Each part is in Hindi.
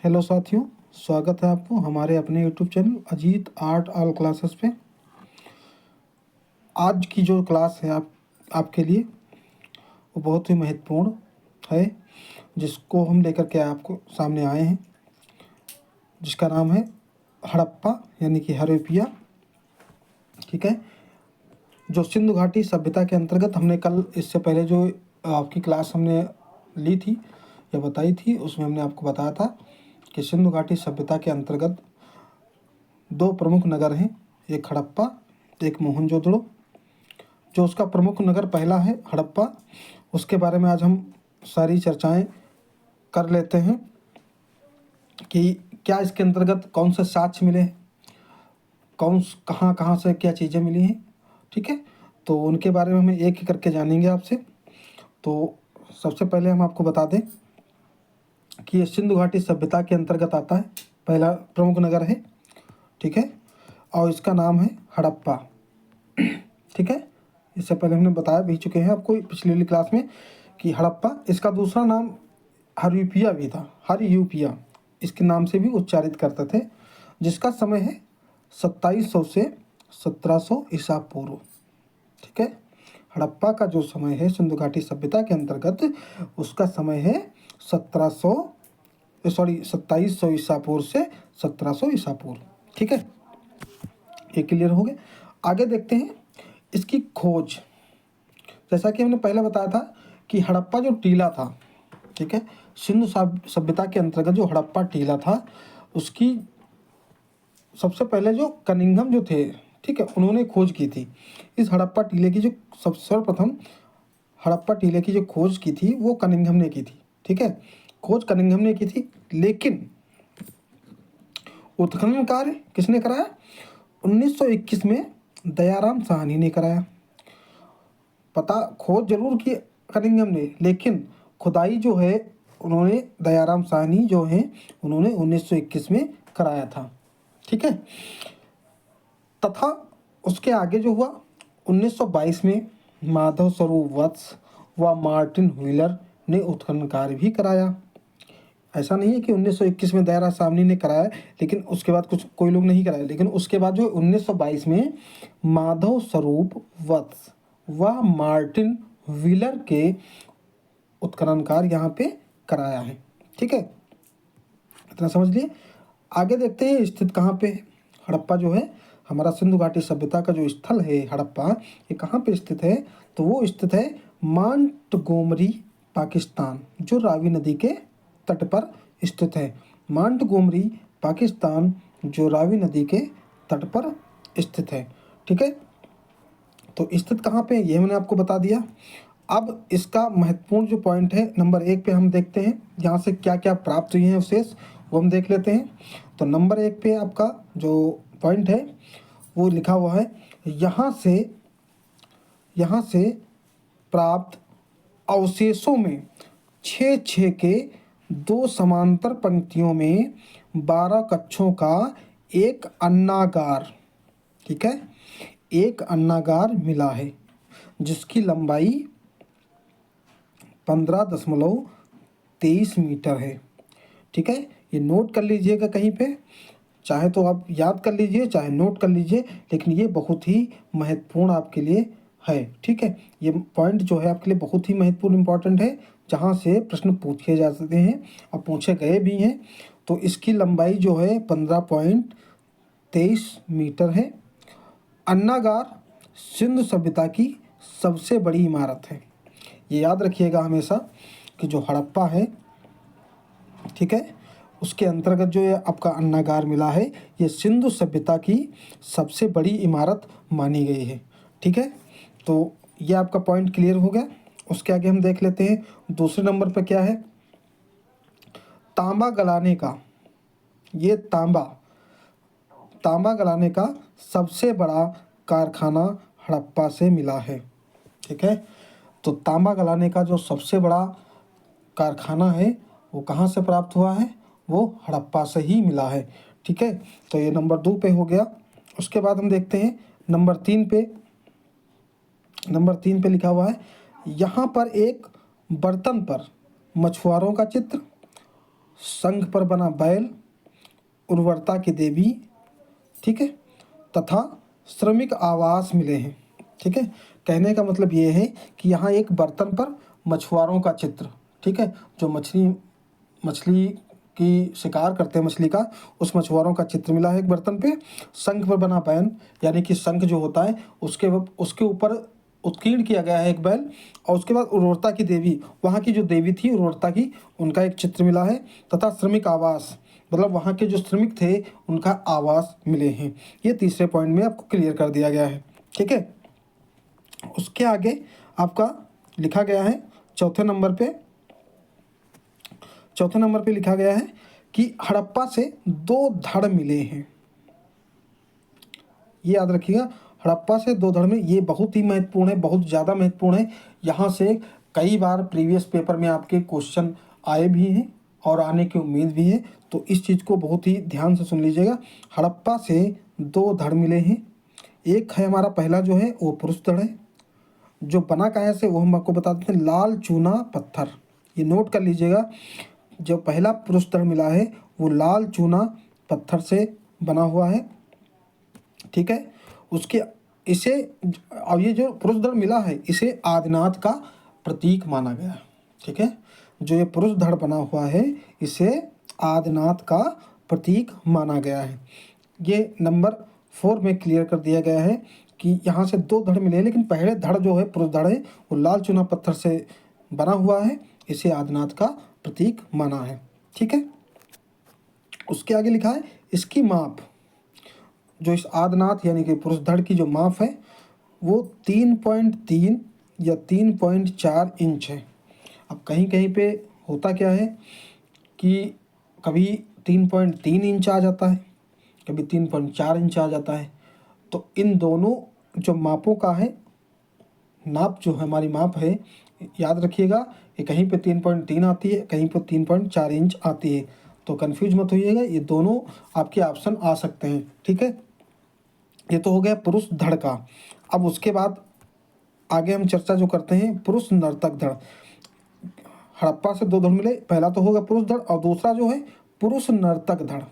हेलो साथियों, स्वागत है आपको हमारे अपने YouTube channel Ajit art all classes पे। आज की जो क्लास है आपके लिए वो बहुत ही महत्वपूर्ण है, जिसको हम लेकर के आपको सामने आए हैं, जिसका नाम है हड़प्पा यानी कि हड़प्पा। ठीक है, जो सिंधु घाटी सभ्यता के अंतर्गत हमने कल इससे पहले जो आपकी क्लास हमने ली थी या बताई थी, उसमें हमने आपको बताया था कि सिंधु घाटी सभ्यता के अंतर्गत दो प्रमुख नगर हैं, एक हड़प्पा एक मोहनजोदड़ो। जो उसका प्रमुख नगर पहला है हड़प्पा, उसके बारे में आज हम सारी चर्चाएं कर लेते हैं कि क्या इसके अंतर्गत कौन से साक्ष्य मिले हैं, कहाँ कहाँ से क्या चीज़ें मिली हैं। ठीक है, तो उनके बारे में हम एक एक करके जानेंगे आपसे। तो सबसे पहले हम आपको बता दें कि ये सिंधु घाटी सभ्यता के अंतर्गत आता है, पहला प्रमुख नगर है। ठीक है, और इसका नाम है हड़प्पा। ठीक है, इससे पहले हमने बताया भी चुके हैं आपको पिछली क्लास में कि हड़प्पा, इसका दूसरा नाम हड़प्पा भी था, हड़प्पा इसके नाम से भी उच्चारित करते थे, जिसका समय है 2700 से 1700 ईसा पूर्व। ठीक है, हड़प्पा का जो समय है सिंधु घाटी सभ्यता के अंतर्गत, उसका समय है 2700 ईसा पूर्व से 1700 ईसा पूर्व। ठीक है, ये क्लियर हो गया। आगे देखते हैं इसकी खोज। जैसा कि हमने पहले बताया था कि हड़प्पा जो टीला था, ठीक है, सिंधु सभ्यता के अंतर्गत जो हड़प्पा टीला था, उसकी सबसे पहले जो कनिंघम जो थे, ठीक है, उन्होंने खोज की थी। इस हड़प्पा टीले की जो सर्वप्रथम हड़प्पा टीले की जो खोज की थी वो कनिंघम ने की थी। ठीक है, खोज कनिंघम ने की थी, लेकिन उत्खनन कार्य किसने कराया? 1921 में दयाराम साहनी ने कराया। पता खोज जरूर की कनिंघम ने, लेकिन खुदाई जो है उन्होंने दयाराम साहनी जो है उन्होंने 1921 में कराया था। ठीक है, तथा उसके आगे जो हुआ 1922 में माधव स्वरूप वत्स व मार्टिन व्हीलर ने उत्खनन कार्य भी कराया। ऐसा नहीं है कि 1921 में दयाराम साहनी ने कराया लेकिन उसके बाद कोई लोग नहीं कराया, लेकिन उसके बाद जो 1922 में माधव स्वरूप वत्स व मार्टिन व्हीलर के उत्खनन कार्य यहाँ पे कराया है। ठीक है, इतना समझ लिए। आगे देखते हैं स्थित कहाँ पे है हड़प्पा। जो है हमारा सिंधु घाटी सभ्यता का जो स्थल है हड़प्पा, ये कहाँ पे स्थित है? तो वो स्थित है मोंटगोमरी पाकिस्तान, जो रावी नदी के तट पर स्थित है। मोंटगोमरी पाकिस्तान, जो रावी नदी के तट पर स्थित है। ठीक है, तो स्थित कहाँ पे ये मैंने आपको बता दिया। अब इसका महत्वपूर्ण जो पॉइंट है नंबर 1 पे हम देखते हैं, यहाँ से क्या क्या प्राप्त हुए हैं अवशेष, वो हम देख लेते हैं। तो नंबर 1 पे आपका जो पॉइंट है वो लिखा हुआ है, यहाँ से प्राप्त अवशेषों में 6 के 2 समांतर पंक्तियों में 12 कक्षों का एक अन्नागार, ठीक है, एक अन्नागार मिला है, जिसकी लंबाई 15.23 मीटर है। ठीक है, ये नोट कर लीजिएगा कहीं पे, चाहे तो आप याद कर लीजिए चाहे नोट कर लीजिए, लेकिन ये बहुत ही महत्वपूर्ण आपके लिए है। ठीक है, ये पॉइंट जो है आपके लिए बहुत ही महत्वपूर्ण इंपॉर्टेंट है, जहाँ से प्रश्न पूछे जा सकते हैं और पूछे गए भी हैं। तो इसकी लंबाई जो है 15.23 मीटर है। अन्नागार सिंधु सभ्यता की सबसे बड़ी इमारत है। ये याद रखिएगा हमेशा कि जो हड़प्पा है, ठीक है, उसके अंतर्गत जो ये आपका अन्नागार मिला है, ये सिंधु सभ्यता की सबसे बड़ी इमारत मानी गई है। ठीक है, तो ये आपका पॉइंट क्लियर हो गया। उसके आगे हम देख लेते हैं दूसरे नंबर पर क्या है। तांबा गलाने का, ये तांबा गलाने का सबसे बड़ा कारखाना हड़प्पा से मिला है। ठीक है, तो तांबा गलाने का जो सबसे बड़ा कारखाना है वो कहाँ से प्राप्त हुआ है? वो हड़प्पा से ही मिला है। ठीक है, तो ये नंबर 2 पे हो गया। उसके बाद हम देखते हैं नंबर 3 पे। नंबर 3 पे लिखा हुआ है, यहाँ पर एक बर्तन पर मछुआरों का चित्र संघ पर बना बैल, उर्वरता की देवी, ठीक है, तथा श्रमिक आवास मिले हैं। ठीक है, कहने का मतलब ये है कि यहाँ एक बर्तन पर मछुआरों का चित्र, ठीक है, जो मछली की शिकार करते हैं मछली का, उस मछुआरों का चित्र मिला है एक बर्तन पे। शंख पर बना बैल, यानी कि शंख जो होता है उसके ऊपर उत्कीर्ण किया गया है एक बैल, और उसके बाद उर्वरता की देवी, वहाँ की जो देवी थी उर्वरता की, उनका एक चित्र मिला है, तथा श्रमिक आवास, मतलब वहाँ के जो श्रमिक थे उनका आवास मिले हैं। ये तीसरे पॉइंट में आपको क्लियर कर दिया गया है। ठीक है, उसके आगे आपका लिखा गया है चौथे नंबर पे लिखा गया है कि हड़प्पा से 2 धड़ मिले हैं। ये याद रखिएगा, हड़प्पा से 2 धड़ में, ये बहुत ही महत्वपूर्ण है, बहुत ज़्यादा महत्वपूर्ण है। यहाँ से कई बार प्रीवियस पेपर में आपके क्वेश्चन आए भी हैं और आने की उम्मीद भी है, तो इस चीज़ को बहुत ही ध्यान से सुन लीजिएगा। हड़प्पा से 2 धड़ मिले हैं। एक है हमारा पहला जो है वो पुरुष धड़ है, जो बना कहाँ से वो हम आपको बता देते हैं, लाल चूना पत्थर। ये नोट कर लीजिएगा, जो पहला पुरुष धड़ मिला है वो लाल चूना पत्थर से बना हुआ है। ठीक है, उसके इसे, अब ये जो पुरुष धड़ मिला है इसे आदिनाथ का प्रतीक माना गया। ठीक है, जो ये पुरुष धड़ बना हुआ है इसे आदिनाथ का प्रतीक माना गया है। ये नंबर 4 में क्लियर कर दिया गया है कि यहाँ से 2 धड़ मिले हैं, लेकिन पहले धड़ जो है पुरुष धड़ है वो लाल चूना पत्थर से बना हुआ है, इसे आदिनाथ का प्रतीक माना है। ठीक है, उसके आगे लिखा है इसकी माप, जो इस आदिनाथ यानी कि पुरुष धड़ की जो माप है वो 3.3 या 3.4 इंच है। अब कहीं कहीं पे होता क्या है कि कभी 3.3 इंच आ जाता है, कभी 3.4 इंच आ जाता है। तो इन दोनों जो मापों का है, नाप जो हमारी माप है, याद रखिएगा, ये कहीं पे 3.3 आती है, कहीं पे 3.4 इंच आती है, तो कंफ्यूज मत होइएगा, ये दोनों आपके ऑप्शन आ सकते हैं। ठीक है, ये तो हो गया पुरुष धड़ का। अब उसके बाद आगे हम चर्चा जो करते हैं पुरुष नर्तक धड़। हड़प्पा से 2 धड़ मिले, पहला तो होगा पुरुष धड़ और दूसरा जो है पुरुष नर्तक धड़,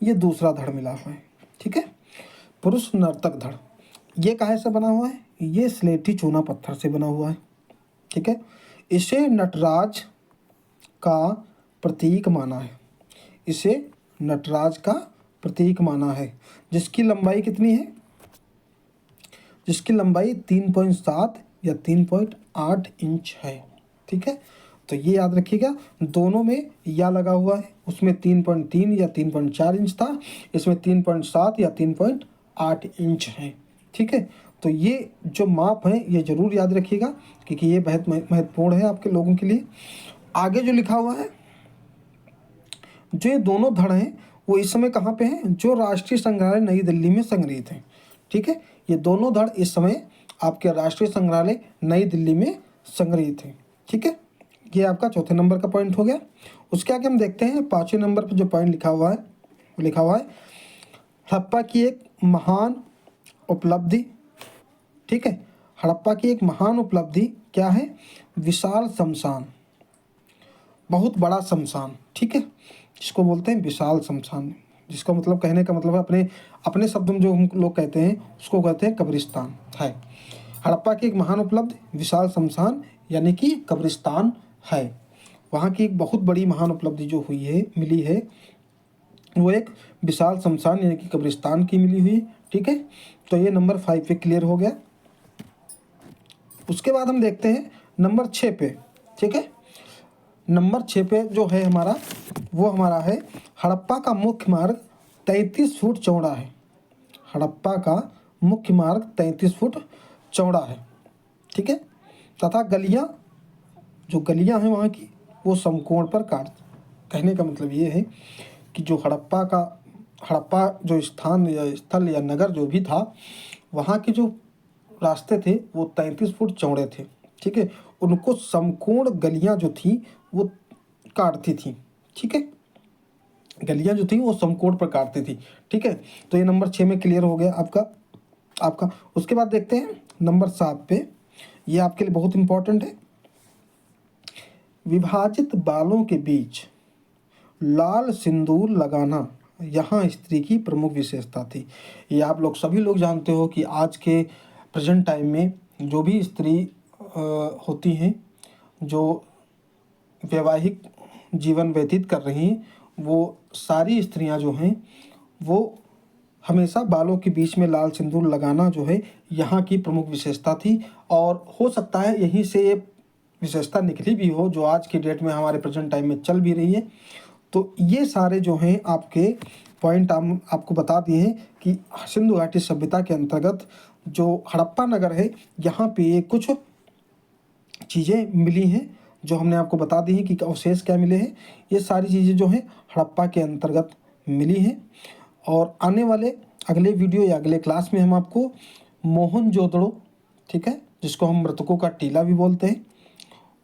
ये दूसरा धड़ मिला हुआ है। ठीक है, पुरुष नर्तक धड़ ये काहे से बना हुआ है, ये स्लेटी चूना पत्थर से बना हुआ है। ठीक है, इसे नटराज का प्रतीक माना है, इसे नटराज का प्रतीक माना है, जिसकी लंबाई कितनी है, जिसकी लंबाई 3.7 या 3.8 इंच है। ठीक है, तो ये याद रखिएगा, दोनों में या लगा हुआ है, उसमें 3.3 या 3.4 इंच था, इसमें 3.7 या 3.8 इंच है। ठीक है, तो ये जो माप है ये जरूर याद रखिएगा, क्योंकि ये बहुत महत्वपूर्ण है आपके लोगों के लिए। आगे जो लिखा हुआ है, जो ये दोनों धड़ हैं वो इस समय कहाँ पे हैं, जो राष्ट्रीय संग्रहालय नई दिल्ली में संग्रहित हैं। ठीक है, ये दोनों धड़ इस समय आपके राष्ट्रीय संग्रहालय नई दिल्ली में संग्रहित हैं। ठीक है, ये आपका चौथे नंबर का पॉइंट हो गया। उसके आगे हम देखते हैं 5वें नंबर पर जो पॉइंट लिखा हुआ है, वो लिखा हुआ है हड़प्पा की एक महान उपलब्धि। ठीक है, हड़प्पा की एक महान उपलब्धि क्या है, विशाल शमशान, बहुत बड़ा शमशान। ठीक है, जिसको बोलते हैं विशाल शमशान, जिसका मतलब, कहने का मतलब है, अपने अपने शब्द में जो हम लोग कहते हैं उसको कहते हैं कब्रिस्तान है। हड़प्पा की एक महान उपलब्धि विशाल शमशान यानी कि कब्रिस्तान है। वहाँ की एक बहुत बड़ी महान उपलब्धि जो हुई है, मिली है, वो एक विशाल शमशान यानी कि कब्रिस्तान की मिली हुई। ठीक है, तो ये नंबर 5 पे क्लियर हो गया। उसके बाद हम देखते हैं नंबर 6 पे। ठीक है, नंबर 6 पे जो है हमारा, वो हमारा है हड़प्पा का मुख्य मार्ग 33 फुट चौड़ा है। हड़प्पा का मुख्य मार्ग 33 फुट चौड़ा है। ठीक है, तथा गलियाँ, जो गलियाँ हैं वहाँ की, वो समकोण पर काट, कहने का मतलब ये है कि जो हड़प्पा जो स्थान या स्थल या नगर जो भी था, वहाँ के जो रास्ते थे वो 33 फुट चौड़े थे। ठीक है, उनको समकोण गलियाँ जो थी वो काटती थी। ठीक है, गलियाँ जो थी वो समकोण पर काटती थी। ठीक है, तो ये नंबर 6 में क्लियर हो गया आपका। उसके बाद देखते हैं नंबर 7 पे, ये आपके लिए बहुत इंपॉर्टेंट है। विभाजित बालों के बीच लाल सिंदूर लगाना यहाँ स्त्री की प्रमुख विशेषता थी। ये आप लोग सभी लोग जानते हो कि आज के प्रेजेंट टाइम में जो भी स्त्री होती हैं, जो वैवाहिक जीवन व्यतीत कर रही हैं, वो सारी स्त्रियां जो हैं वो हमेशा बालों के बीच में लाल सिंदूर लगाना जो है यहाँ की प्रमुख विशेषता थी। और हो सकता है यहीं से ये विशेषता निकली भी हो जो आज की डेट में हमारे प्रेजेंट टाइम में चल भी रही है। तो ये सारे जो हैं आपके पॉइंट हम आपको बता दिए हैं कि सिंधु घाटी सभ्यता के अंतर्गत जो हड़प्पा नगर है यहाँ पे ये कुछ चीज़ें मिली हैं जो हमने आपको बता दी हैं कि अवशेष क्या मिले हैं। ये सारी चीज़ें जो हैं हड़प्पा के अंतर्गत मिली हैं। और आने वाले अगले वीडियो या अगले क्लास में हम आपको मोहनजोदड़ो, ठीक है, जिसको हम मृतकों का टीला भी बोलते हैं,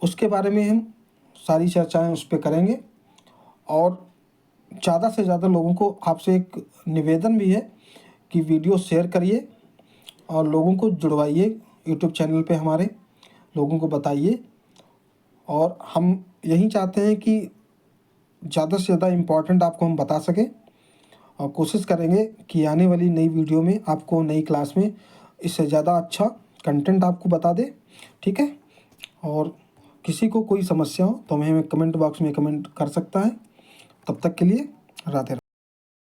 उसके बारे में हम सारी चर्चाएं उस पर करेंगे। और ज़्यादा से ज़्यादा लोगों को आपसे एक निवेदन भी है कि वीडियो शेयर करिए और लोगों को जुड़वाइए यूट्यूब चैनल पे, हमारे लोगों को बताइए। और हम यही चाहते हैं कि ज़्यादा से ज़्यादा इम्पोर्टेंट आपको हम बता सकें और कोशिश करेंगे कि आने वाली नई वीडियो में आपको नई क्लास में इससे ज़्यादा अच्छा कंटेंट आपको बता दे, ठीक है। और किसी को कोई समस्या हो तो हमें कमेंट बॉक्स में कमेंट कर सकता है। तब तक के लिए राधे राधे।